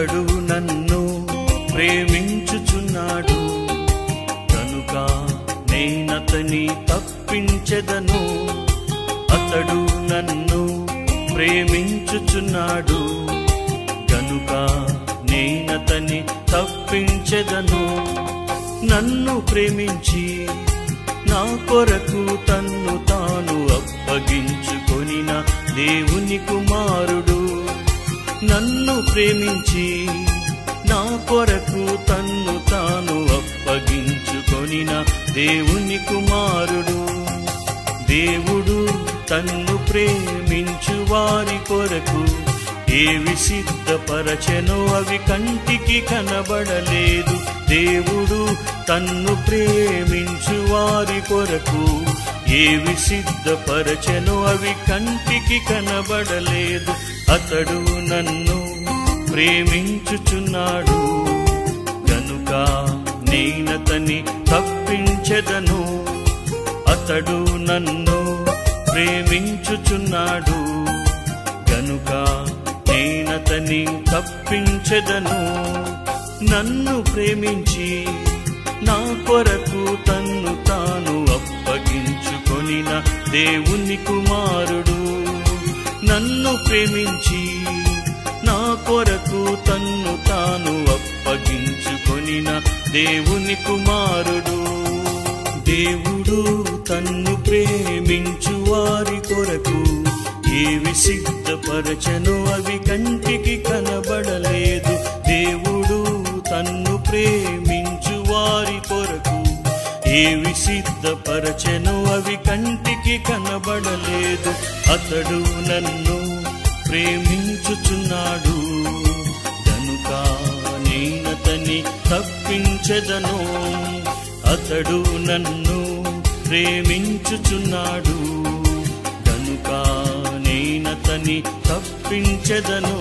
అతడు నన్ను ప్రేమించుచున్నాడు కనుక నేనతని తప్పించెదను. అతడు నన్ను ప్రేమించుచున్నాడు గనుక నేనతని తప్పించెదను. నన్ను ప్రేమించి నా కొరకు తన్ను తాను అప్పగించుకొనిన దేవుని కుమారుడు. నన్ను ప్రేమించి నా కొరకు తన్ను తాను అప్పగించుకొనిన దేవుని కుమారుడు. దేవుడు తన్ను ప్రేమించు వారి కొరకు ఏవి సిద్ధపరచెనో అవి కంటికి కనబడలేదు. దేవుడు తన్ను ప్రేమించు వారి కొరకు ఏవి సిద్ధపరచెనో అవి కంటికి కనబడలేదు. అతడు నన్ను ప్రేమించుచున్నాడు గనుక నేనతని తప్పించెదను. అతడు నన్ను ప్రేమించుచున్నాడు గనుక నేనతని తప్పించెదను. నన్ను ప్రేమించి నా కొరకు తన్ను తాను అప్పగించుకొనిన దేవుని కుమారుడు. నన్ను ప్రేమించి నా కొరకు తన్ను తాను అప్పగించుకొనిన దేవుని కుమారుడు. దేవుడు తన్ను ప్రేమించు వారి కొరకు ఏవి సిద్ధపరచెనో అవి కంటికి కనబడలేదు. దేవుడు తన్ను ప్రేమించు వారి కొరకు ఏవి సిద్ధపరచెనో అవి కంటికి కనబడలేదు. అతడు నన్ను ప్రేమించుచున్నాడు గనుక నేనతని తప్పించెదను. అతడు నన్ను ప్రేమించుచున్నాడు గనుక నేనతని తప్పించెదను.